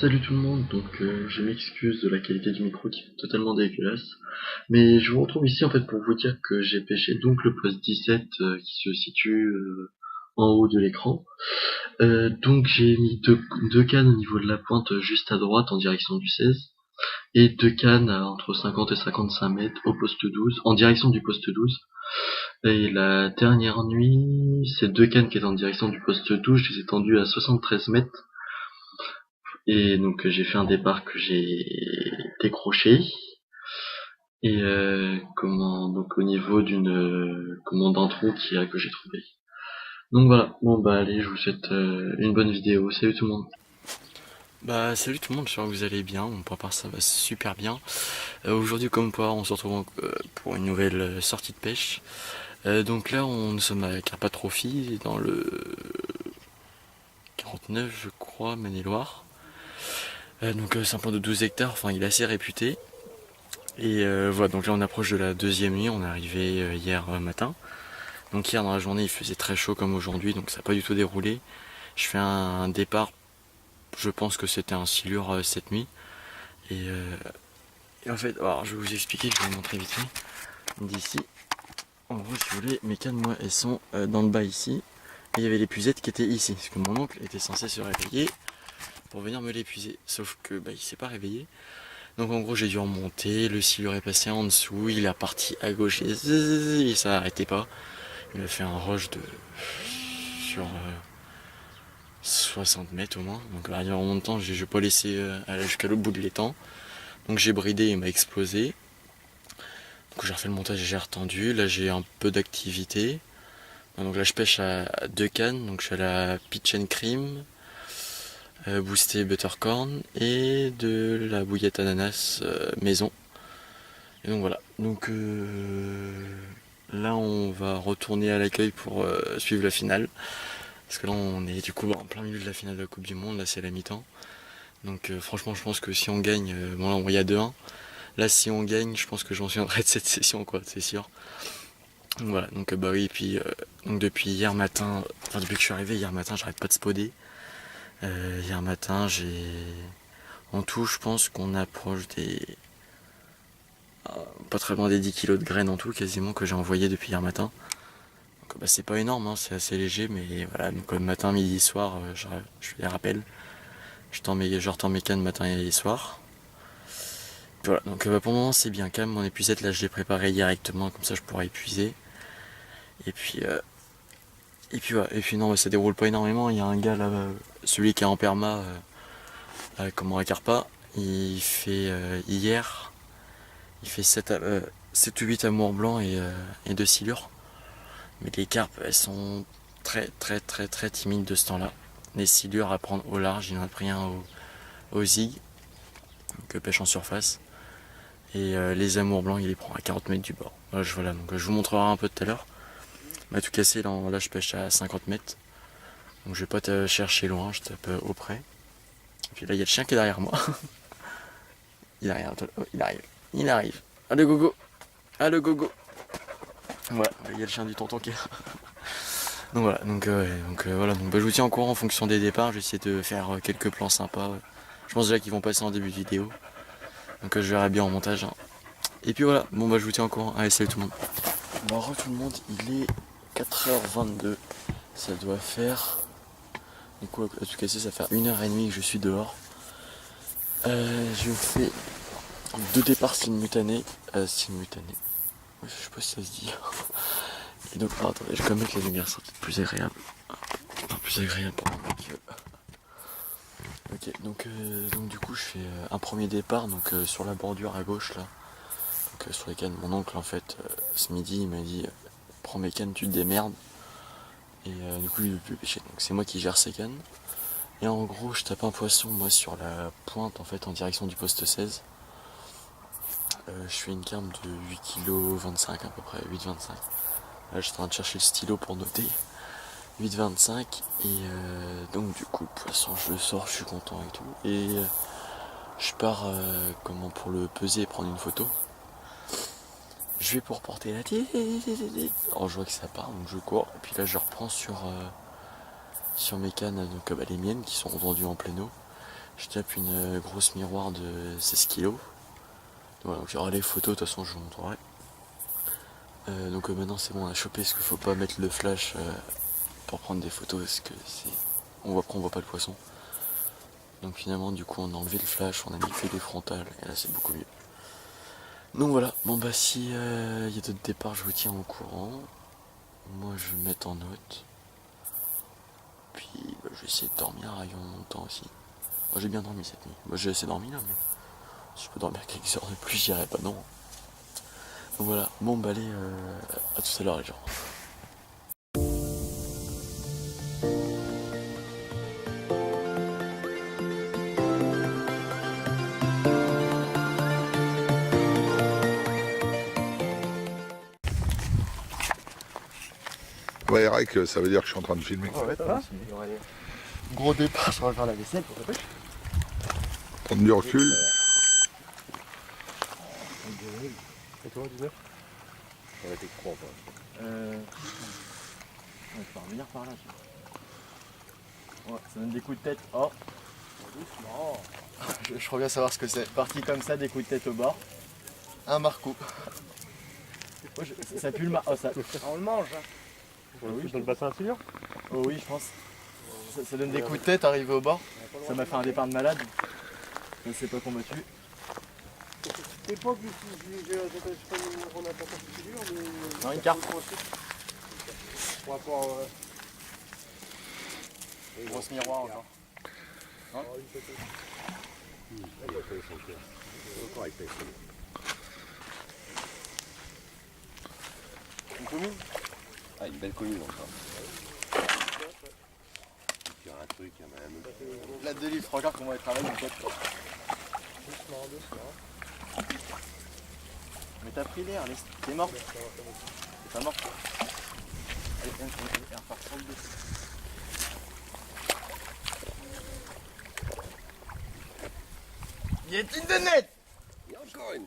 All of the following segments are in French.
Salut tout le monde, donc je m'excuse de la qualité du micro qui est totalement dégueulasse, mais je vous retrouve ici en fait pour vous dire que j'ai pêché donc le poste 17 qui se situe en haut de l'écran. Donc j'ai mis deux cannes au niveau de la pointe juste à droite en direction du 16 et deux cannes à entre 50 et 55 mètres au poste 12 en direction du poste 12. Et la dernière nuit, ces deux cannes qui étaient en direction du poste 12, je les ai tendues à 73 mètres. Et donc j'ai fait un départ que j'ai décroché. Et donc au niveau d'une d'un trou que j'ai trouvé. Donc voilà, bon bah allez, je vous souhaite une bonne vidéo. Salut tout le monde. Bah salut tout le monde, j'espère que vous allez bien, bon, pour ma part ça va super bien. Aujourd'hui comme quoi on se retrouve pour une nouvelle sortie de pêche. Donc là nous sommes à Carpatrophy dans le 49 je crois, Maine-et-Loire. Donc c'est un plan de 12 hectares, enfin il est assez réputé. Et voilà, donc là on approche de la deuxième nuit, on est arrivé hier matin. Donc hier dans la journée il faisait très chaud comme aujourd'hui, donc ça n'a pas du tout déroulé. Je fais un départ, je pense que c'était un silure cette nuit. Et, euh, Et en fait, alors je vais vous expliquer, je vais vous montrer vite fait. D'ici, en gros, si vous voulez, mes cannes, moi, elles sont dans le bas ici. Et il y avait l'épuisette qui était ici. Parce que mon oncle était censé se réveiller pour venir me l'épuiser. Sauf que il s'est pas réveillé. Donc en gros, j'ai dû remonter. Le silure est passé en dessous. Il est parti à gauche et ça n'arrêtait pas. Il a fait un rush de sur 60 mètres au moins. Donc arrivé en montant, je vais pas laisser aller jusqu'à l'autre bout de l'étang. Donc j'ai bridé et il m'a explosé. Donc j'ai refait le montage et j'ai retendu. Là j'ai un peu d'activité. Donc là je pêche à deux cannes. Donc je suis à la Peach and Cream, boosté buttercorn et de la bouillette ananas maison. Et donc voilà. Donc là on va retourner à l'accueil pour suivre la finale. Parce que là on est du coup en plein milieu de la finale de la Coupe du Monde. Là c'est la mi-temps. Donc franchement je pense que si on gagne, bon là il y a 2-1. Là si on gagne je pense que j'en souviendrai de cette session quoi, c'est sûr. Donc voilà, donc bah oui, et puis donc depuis hier matin, enfin depuis que je suis arrivé hier matin, j'arrête pas de spoder. Hier matin, j'ai en tout, je pense qu'on approche des pas très loin des 10 kilos de graines en tout, quasiment que j'ai envoyé depuis hier matin. Donc bah c'est pas énorme, hein, c'est assez léger, mais voilà, donc matin, midi, soir, je fais des rappels. Je retends mes cannes matin et soir. Voilà, donc pour le moment c'est bien calme, mon épuisette là je l'ai préparé directement, comme ça je pourrai épuiser. Et puis voilà. Et puis non, ça déroule pas énormément. Il y a un gars là, celui qui est en perma, comme à Carpa, il fait hier, il fait 7 ou 8 amours blancs et 2 silures. Mais les carpes, elles sont très très très très timides de ce temps-là. Les silures à prendre au large, il en a pris un au zig, que pêche en surface. Et les amours blancs, il les prend à 40 mètres du bord. Voilà, donc je vous montrerai un peu tout à l'heure. Mais tout cassé, là je pêche à 50 mètres. Donc je vais pas te chercher loin, je tape auprès. Et puis là il y a le chien qui est derrière moi. Il arrive, oh, il arrive, il arrive. Allez gogo, allez gogo. Voilà, il y a le chien du tonton qui est là. Donc voilà, voilà, donc je vous tiens au courant en fonction des départs. Je vais essayer de faire quelques plans sympas. Je pense déjà qu'ils vont passer en début de vidéo. Donc je verrai bien en montage, hein. Et puis voilà, bon je vous tiens au courant. Allez, salut tout le monde. Bon, re tout le monde, il est 4h22. Ça doit faire. Du coup, à tout casser, ça fait 1h30 que je suis dehors. Je fais 2 départs simultanés. Ouais, je sais pas si ça se dit. Et donc, attendez, je vais quand même mettre les lumières, c'est peut-être plus agréable. Plus agréable pour moi. Ok, donc du coup, je fais un premier départ donc sur la bordure à gauche là. Donc sur les cannes. Mon oncle en fait, ce midi, il m'a dit prends mes cannes, tu te démerdes. Et du coup, il veut plus pêcher. Donc c'est moi qui gère ces cannes. Et en gros, je tape un poisson moi sur la pointe en fait en direction du poste 16. Je fais une carme de 8,25 kg à peu près, 8,25 kg. Là, je suis en train de chercher le stylo pour noter. 8,25 kg. Et donc, du coup, le poisson, je le sors, je suis content et tout. Et je pars pour le peser et prendre une photo. Je vais pour porter la tête. Alors, je vois que ça part, donc je cours. Et puis là, je reprends sur mes cannes, donc les miennes qui sont vendues en plein eau. Je tape une grosse miroir de 16 kilos. Voilà, donc il y aura les photos, de toute façon je vous montrerai. Donc maintenant c'est bon, on a chopé ce qu'il faut pas mettre le flash pour prendre des photos parce que c'est. Après on voit pas le poisson. Donc finalement du coup on a enlevé le flash, on a mis que des frontales et là c'est beaucoup mieux. Donc voilà, bon bah si y a d'autres départs je vous tiens au courant. Moi je vais me mettre en note. Puis bah, je vais essayer de dormir à longtemps aussi. Moi j'ai bien dormi cette nuit. Moi j'ai assez dormi là mais si je peux dormir quelques heures de plus, je dirais pas non. Donc voilà, bon bah allez, à tout à l'heure les gens. Ouais, Eric, ça veut dire que je suis en train de filmer. Ouais, ça va. Gros départ, je vais faire la vaisselle. Prendre du recul. Et toi, 19 On a été 3 quoi. Je peux revenir par là. Ouais, ça donne des coups de tête. Oh, Doucement. je reviens savoir ce que c'est. Parti comme ça, des coups de tête au bord. Un marcou. Oh, ça pue le mar. Oh, ça... On le mange. Hein. oui, dans le bassin inférieur. Oh oui, je pense. Ça donne des coups de tête arrivé au bord. Ça m'a fait un départ de malade. Je ne sais pas combattu. C'est pas que on a pas particulier, mais. Non, une carte. Pour rapport. Grosse miroir encore. Encore avec Une commune. Ah, une belle commune encore. Il y a un truc, il y a même. La 2 litres, regarde comment elle travaille mon pote. Mais t'as pris l'air, t'es mort. T'es pas mort. Allez, elle repart sur le dos. Y a-t-il de net? Il y a encore une.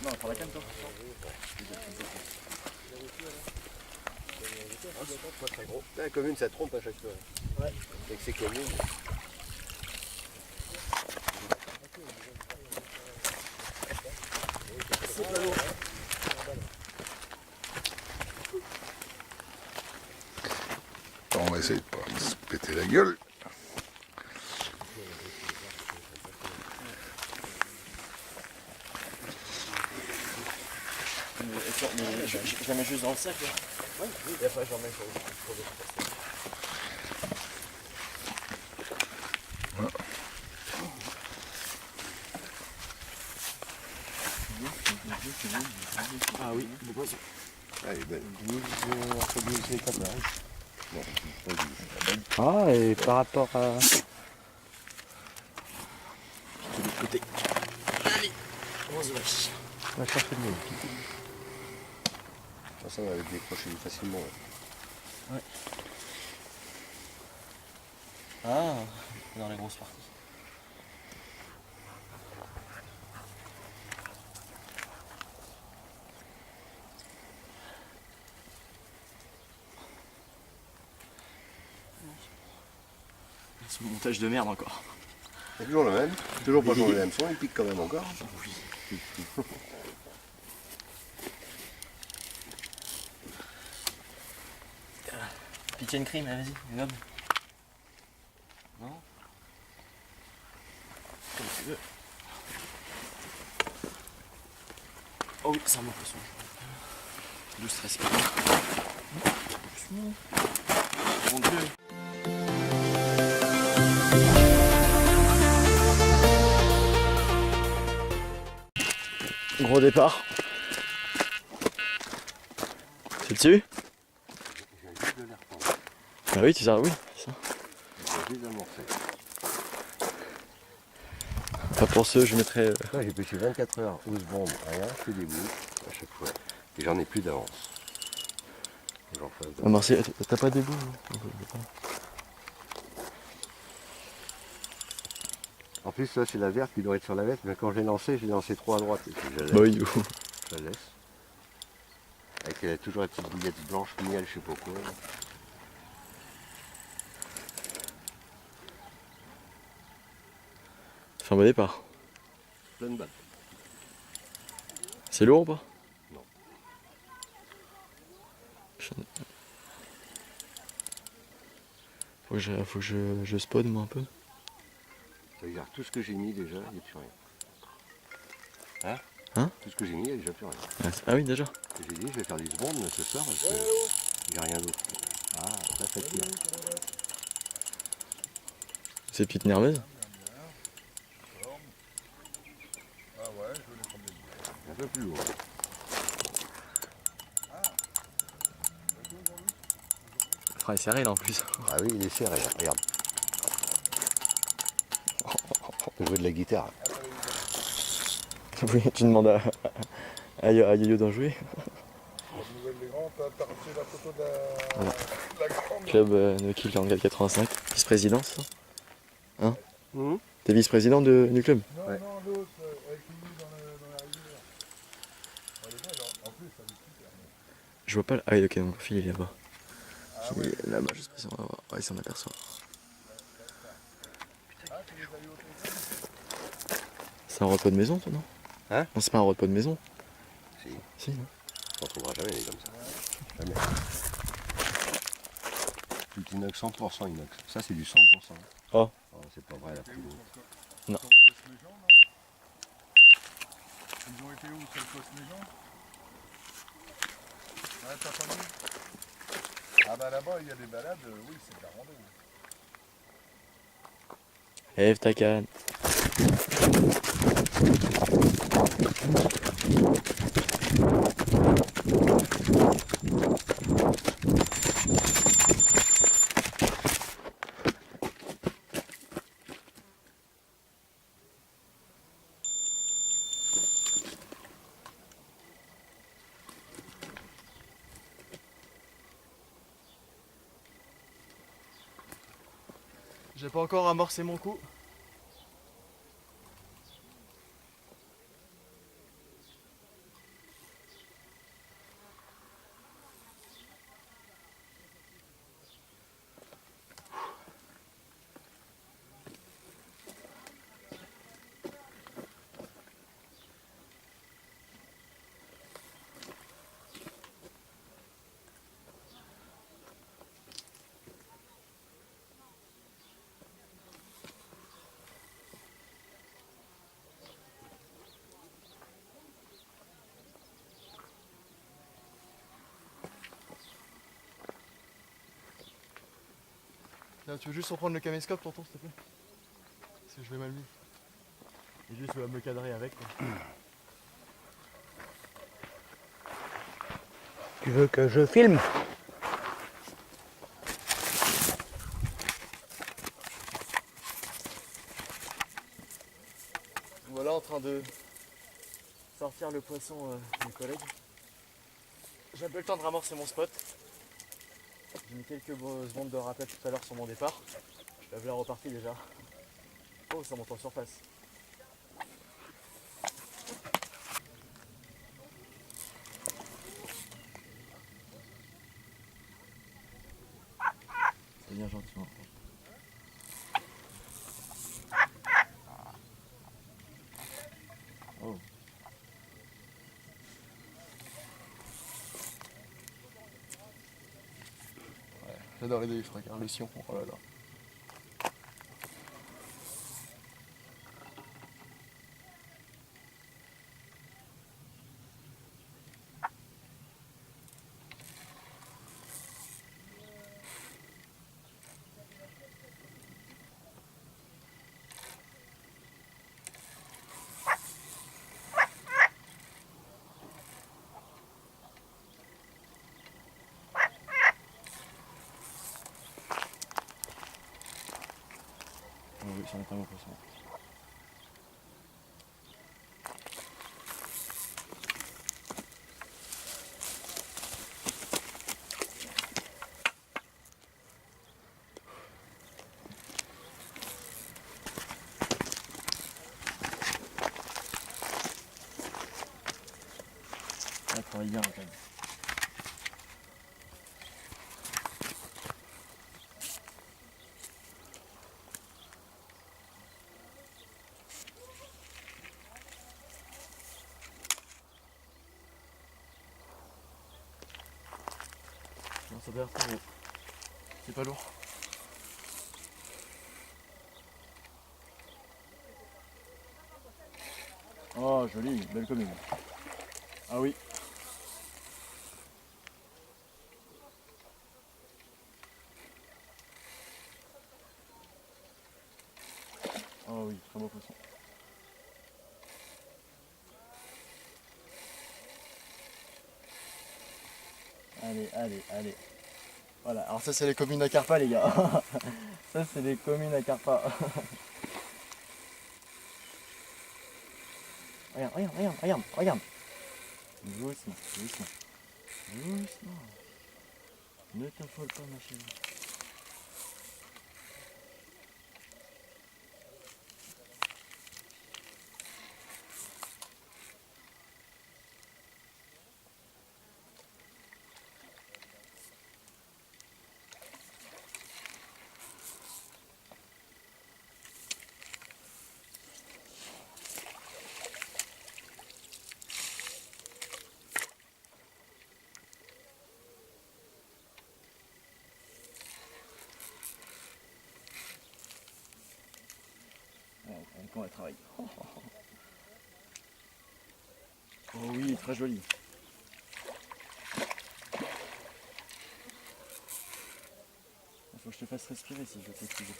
Non, on prend la canne toi. Pas très gros. La commune, ça trompe à chaque fois. Ouais. Avec ses communes. C'est pas lourd. On va essayer de pas se péter la gueule. Je la mets juste dans le sac là. Ouais, et après je remets sur le. Ah oui, le poisson. Ah, elle est belle. Entre 12 et 14. Non, pas du tout. Ah, et par rapport à. Côté. Allez, on se vache. On va chercher le mot. Ça, on avait décroché facilement. Ouais. Ah, dans les grosses parties. Ce montage de merde encore. C'est toujours le même. Toujours pas dans le même son, il pique quand même encore. Oui. Pitié une crime, vas-y, une homme. Non? Comme tu veux. Oh oui, c'est un bon poisson. Ne stresse pas. Doucement. Mon Dieu. Gros départ. C'est dessus? Ah oui, c'est ça, oui. C'est ça. Pas pour ceux, je mettrais. J'ai pêché 24 heures, 12 bombes, rien, que des bouts à chaque fois. Et j'en ai plus d'avance. J'en fais Ah, Marseille, t'as pas des bouts? En plus, ça, c'est la verte qui doit être sur la verte, mais quand je l'ai lancé trop à droite. Et puis je la Bah laisse. oui, Je la laisse. Avec toujours la petite bouillette blanche, miel, je sais pas quoi. ça fait un bon départ. Plein de balles. C'est lourd ou pas? Non. Faut que je spot moi un peu. Ça veut dire tout ce que j'ai mis déjà, il n'y a plus rien. Hein? Hein? Tout ce que j'ai mis, il n'y a déjà plus rien. Ah oui, déjà. Et j'ai dit, je vais faire des secondes ce soir parce que il n'y a rien d'autre. Ah, ça tire. C'est petite nerveuse. Un peu plus lourd. Le frein est serré là en plus. Ah oui, il est serré, regarde. On joue de la guitare. Oui, tu demandes à Yo-Yo d'en jouer. Voilà. Club Noki 4485, vice-présidence. Hein? T'es vice-président du club? Ouais. Non, l'autre, avec lui dans la rivière. Elle est belle, en plus, elle est super. Je vois pas le... Ah oui, ok, donc Phil il est là-bas. Il est là-bas, je sais pas si on va voir. Ouais, si on aperçoit. C'est un repas de maison, toi, non? Hein? Non, c'est pas un repas de maison. Si, Si, non? on ne trouvera jamais des comme ça. Jamais. Tout inox, 100% inox. Ça, c'est du 100%. Oh. Oh, c'est pas vrai, la plus haute. Non. Ils ont été où, sur le poste maison? Ouais, ta famille? Ah bah là-bas, il y a des balades, oui, c'est de la randonnée. Lève ta canne. J'ai pas encore amorcé mon coup. Là, tu veux juste reprendre le caméscope, tonton, s'il te plaît? Parce que je vais mal mis. Et juste me cadrer avec. Quoi. Tu veux que je filme? Voilà, en train de sortir le poisson de mes collègues. J'ai un peu le temps de ramorcer mon spot. J'ai mis quelques secondes de rappel tout à l'heure sur mon départ. Je suis reparti déjà. Oh, ça monte en surface. C'est bien gentiment. Oh. Ouais, j'adore les deux, frère, le sion, oh là là. Oh oui, j'en ai pas l'impression. Elle travaille bien quand même. Non, ça doit être c'est pas lourd. Oh joli, belle commune. Ah oui. Oh oui, très beau poisson. Allez, allez, allez. Voilà, alors ça c'est les communes à Carpa les gars. Ça c'est les communes à Carpa. Regarde, regarde, regarde, regarde, regarde. Doucement, doucement. Doucement. Ne t'affole pas ma chérie. Quand elle travaille. Oh oui, très joli. Il faut que je te fasse respirer si je veux t'épuiser.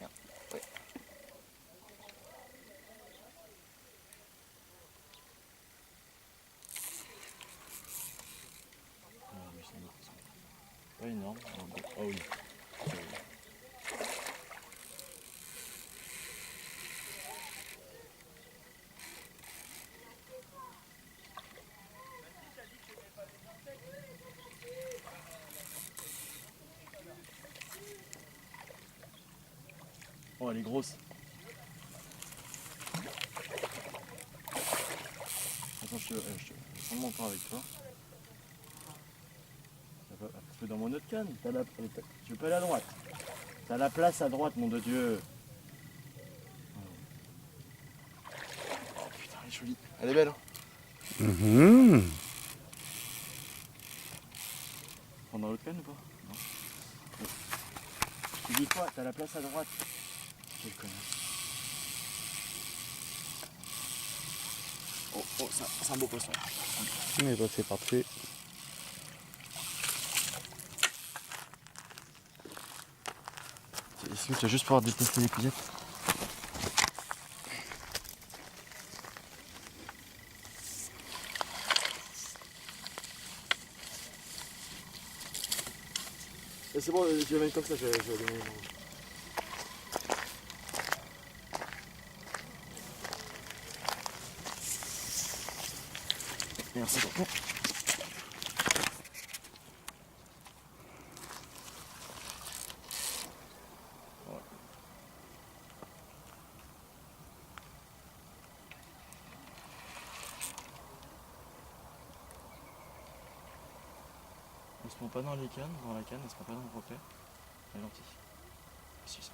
Ouais. Oui, c'est bon. Pas énorme. Oh oui. Oh, elle est grosse. Attends, je vais prendre mon temps avec toi. Un peu dans mon autre canne. Tu peux aller à droite. T'as la place à droite, nom de Dieu. Oh putain, elle est jolie. Elle est belle, hein. Prendre dans l'autre canne ou pas? Non. Je te dis quoi? T'as la place à droite. Quel connard. Oh, oh, c'est un beau poisson. Mais bah, c'est parfait. Est-ce que tu vas juste pouvoir détester les couillettes? C'est bon, je vais mettre comme ça, je vais donner. Merci beaucoup. On se prend pas dans les cannes, dans la canne, elle se prend pas dans le repère. Elle est gentille. Si, ça.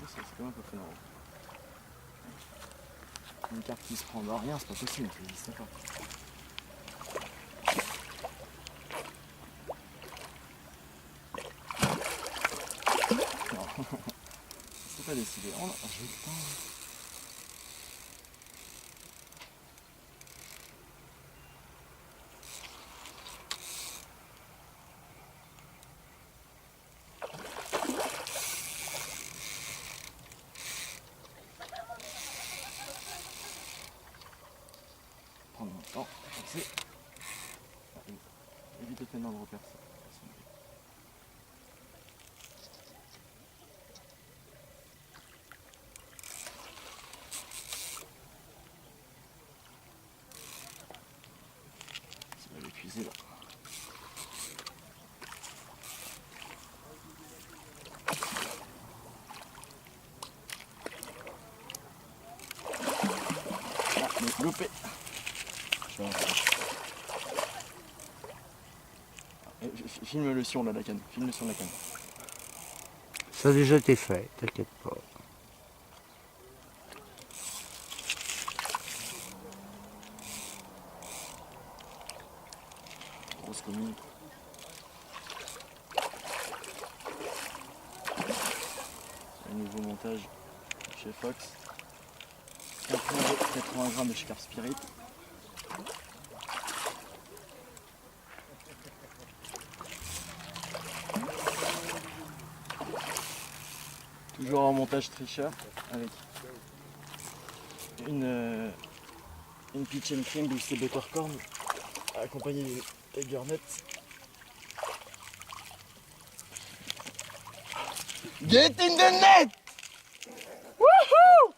C'est comme un peu fait dans le repère. Une carte qui se prend dans rien, c'est pas possible, ça n'existe pas. Non. C'est pas décidé. Oh non, j'ai le temps. Prendre mon temps. C'est. Évite de te mettre dans le repère, ça. Loupé. Filme le sion là, la canne. Filme le sion de la canne. Ça a déjà été fait, t'inquiète pas. Grosse commune. Un nouveau montage chez Fox. 80 grammes de Scarf Spirit. Toujours en montage tricheur avec une Peach and Cream boostée Buttercorn accompagnée d'une Tiger Nut. Get in the net! Woohoo!